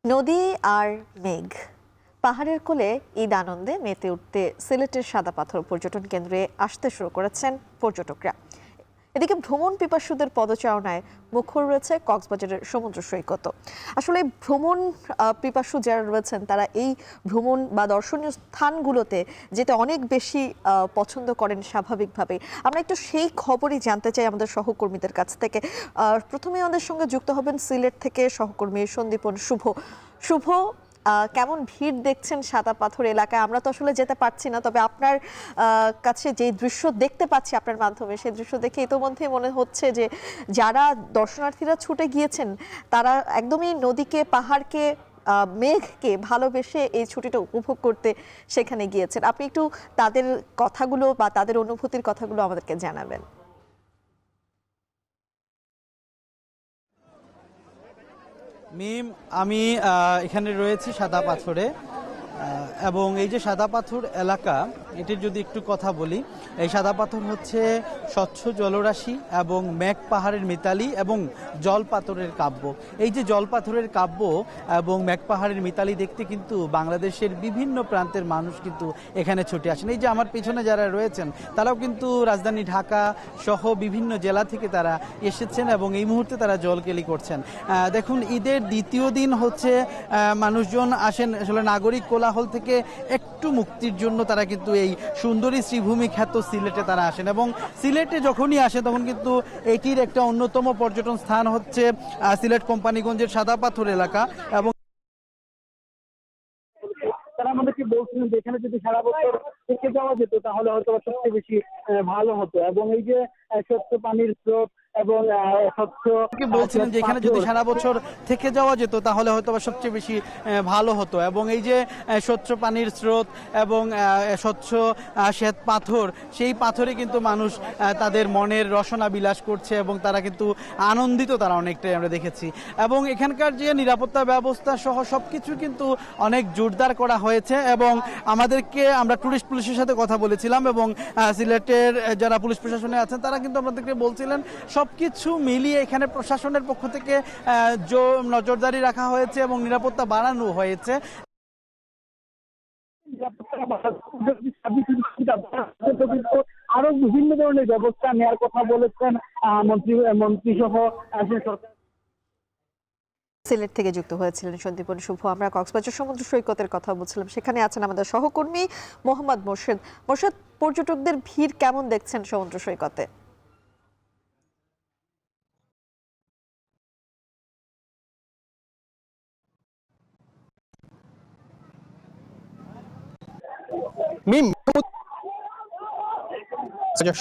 নদী আর মেঘ, পাহাড়ের কোলে ঈদ আনন্দে মেতে উঠতে সিলেটের সাদা পাথর পর্যটন কেন্দ্রে আসতে শুরু করেছেন পর্যটকরা। এদিকে ভ্রমণ পিপাসুদের পদচারণায় মুখর রয়েছে কক্সবাজারের সমুদ্র সৈকত। আসলে ভ্রমণ পিপাসু যারা রয়েছেন তারা এই ভ্রমণ বা দর্শনীয় স্থানগুলোতে যেতে অনেক বেশি পছন্দ করেন স্বাভাবিকভাবে। আমরা একটু সেই খবরই জানতে চাই আমাদের সহকর্মীদের কাছ থেকে। প্রথমে আমাদের সঙ্গে যুক্ত হবেন সিলেট থেকে সহকর্মী সন্দীপন শুভ। শুভ, কেমন ভিড় দেখছেন সাদা পাথর এলাকায়? আমরা তো আসলে যেতে পারছি না, তবে আপনার কাছে যে দৃশ্য দেখতে পাচ্ছি আপনার মাধ্যমে, সেই দৃশ্য দেখে ইতোমধ্যে মনে হচ্ছে যে যারা দর্শনার্থীরা ছুটে গিয়েছেন তারা একদমই নদীকে, পাহাড়কে, মেঘকে ভালোবেসে এই ছুটিটা উপভোগ করতে সেখানে গিয়েছেন। আপনি একটু তাদের কথাগুলো বা তাদের অনুভূতির কথাগুলো আমাদেরকে জানাবেন। মিম, আমি এখানে রয়েছি সাদা পাথরে, এবং এই যে সাদা পাথর এলাকা, এটির যদি একটু কথা বলি, এই সাদা পাথর হচ্ছে স্বচ্ছ জলরাশি এবং মেঘ পাহাড়ের মিতালি এবং জল পাথরের কাব্য। এই যে জল পাথরের কাব্য এবং মেঘ পাহাড়ের মিতালি দেখতে কিন্তু বাংলাদেশের বিভিন্ন প্রান্তের মানুষ কিন্তু এখানে ছুটে আসেন। এই যে আমার পিছনে যারা রয়েছেন তারাও কিন্তু রাজধানী ঢাকা সহ বিভিন্ন জেলা থেকে তারা এসেছেন এবং এই মুহূর্তে তারা জলকেলি করছেন। দেখুন, ঈদের দ্বিতীয় দিন হচ্ছে মানুষজন আসেন আসলে নাগরিক কোলাহল থেকে একটু মুক্তির জন্য। তারা কিন্তু এই সুন্দরী শ্রীভূমি খ্যাত সিলেটে তারা আসেন, এবং সিলেটে যখনই আসে তখন কিন্তু এটির একটা অন্যতম পর্যটন স্থান হচ্ছে সিলেট কোম্পানিগঞ্জের সাদা পাথর এলাকা। এবং তারা আমাদেরকে বলছিলেন যে এখানে যদি সারা বছর থেকে যাওয়া যেত তাহলে হয়তো সবচেয়ে বেশি ভালো হতো, এবং এই যে স্বচ্ছ পানির স্রোত এবং স্বচ্ছ বলছিলেন যে এখানে যদি সারা বছর থেকে যাওয়া যেত তাহলে হয়তো সবচেয়ে বেশি ভালো হতো, এবং এই যে স্বচ্ছ পানির স্রোত এবং স্বচ্ছ শ্বেত পাথর, সেই পাথরে কিন্তু মানুষ তাদের মনের রসনা বিলাস করছে এবং তারা কিন্তু আনন্দিত, তারা অনেকটাই আমরা দেখেছি। এবং এখানকার যে নিরাপত্তা ব্যবস্থা সহ সবকিছু কিন্তু অনেক জোরদার করা হয়েছে, এবং আমরা টুরিস্ট পুলিশের সাথে কথা বলেছিলাম, এবং সিলেটের যারা পুলিশ প্রশাসনে আছেন তারা কিন্তু আমাদেরকে বলছিলেন সবকিছু মিলিয়ে এখানে প্রশাসনের পক্ষ থেকে নজরদারি রাখা হয়েছে এবং নিরাপত্তা বাড়ানো হয়েছে। আরো বিভিন্ন ধরনের ব্যবস্থা নেওয়ার কথা বলেছেন মন্ত্রী সহ সরকার। সিলেট থেকে যুক্ত হয়েছিলেন সন্দীপন শুভ। আমরা কক্সবাজার সমুদ্র সৈকতের কথা বলছিলাম, সেখানে আছেন আমাদের সহকর্মী মোহাম্মদ মোর্শেদ। মোর্শেদ, পর্যটকদের ভিড় কেমন দেখছেন সমুদ্র সৈকতে?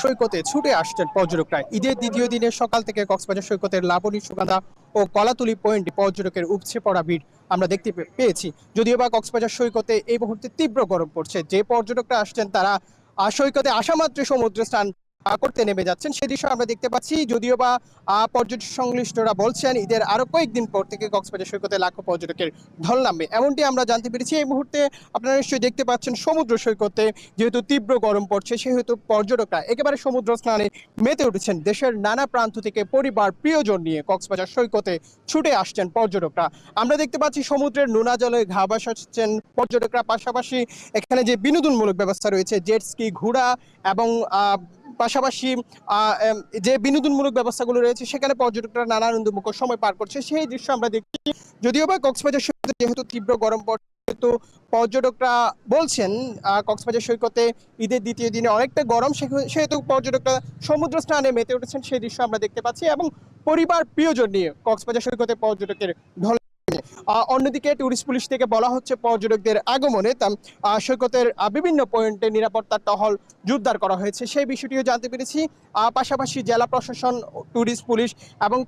সৈকতে ছুটে আসছেন পর্যটকরা। ঈদের দ্বিতীয় দিনের সকাল থেকে কক্সবাজার সৈকতের লাবণী, সুগন্ধা ও কলাতুলি পয়েন্টে পর্যটকের উপচে পড়া ভিড় আমরা দেখতে পেয়েছি। যদিও বা কক্সবাজার সৈকতে এই মুহূর্তে তীব্র গরম পড়ছে, যে পর্যটকরা আসছেন তারা সৈকতে আসা মাত্র সমুদ্র স্নান করতে নেমে যাচ্ছেন, সে দৃশ্য আমরা দেখতে পাচ্ছি। যদিও বা পর্যটক সংশ্লিষ্টরা বলছেন ঈদের আরো কয়েকদিন পর থেকে কক্সবাজার সৈকতে লাখো পর্যটকের ঢল নামবে, এমনটি আমরা জানতে পেরেছি। এই মুহূর্তে আপনারা নিশ্চয়ই দেখতে পাচ্ছেন সমুদ্র সৈকতে যেহেতু তীব্র গরম পড়ছে, সেহেতু পর্যটকরা একেবারে সমুদ্র স্নানে মেতে উঠেছেন। দেশের নানা প্রান্ত থেকে পরিবার প্রিয়জন নিয়ে কক্সবাজার সৈকতে ছুটে আসছেন পর্যটকরা। আমরা দেখতে পাচ্ছি সমুদ্রের নোনা জলে ঘা ভাসাচ্ছেন পর্যটকরা, পাশাপাশি এখানে যে বিনোদনমূলক ব্যবস্থা রয়েছে, জেট স্কি, ঘোড়া এবং পাশাপাশি যে বিনোদনমূলক ব্যবস্থাগুলো রয়েছে সেখানে পর্যটকরা নানা আনন্দমুখর সময় পার করছে, সেই দৃশ্য আমরা দেখছি। যদিও বা কক্সবাজার সৈকতে যেহেতু তীব্র গরম পড়ছে, কিন্তু পর্যটকরা বলছেন কক্সবাজার সৈকতে ঈদের দ্বিতীয় দিনে অনেকটা গরম, সেহেতু পর্যটকরা সমুদ্র স্নানে মেতে উঠেছেন, সেই দৃশ্য আমরা দেখতে পাচ্ছি। এবং পরিবার প্রিয়জন নিয়ে কক্সবাজার সৈকতে পর্যটকের ঢল। অন্যদিকে টুরিস্ট পুলিশ থেকে বলা হচ্ছে পর্যটকদের আগমনে সৈকতের বিভিন্ন পয়েন্টে নিরাপত্তার টহল জোরদার করা হয়েছে, সেই বিষয়টিও জানতে পেরেছি। পাশাপাশি জেলা প্রশাসন, টুরিস্ট পুলিশ এবং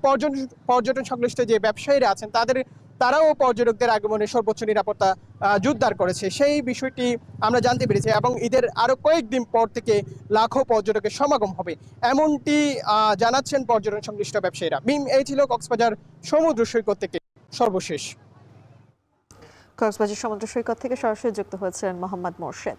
পর্যটন সংশ্লিষ্ট যে ব্যবসায়ীরা আছেন তারাও পর্যটকদের আগমনে সর্বোচ্চ নিরাপত্তা জোরদার করেছে, সেই বিষয়টি আমরা জানতে পেরেছি। এবং ঈদের আরো কয়েকদিন পর থেকে লাখো পর্যটকের সমাগম হবে, এমনটি জানাচ্ছেন পর্যটন সংশ্লিষ্ট ব্যবসায়ীরা। এই ছিল কক্সবাজার সমুদ্র সৈকত থেকে সর্বশেষ। কক্সবাজার সমুদ্র সৈকত থেকে সরাসরি যুক্ত হয়েছিলেন মোহাম্মদ মোর্শেদ।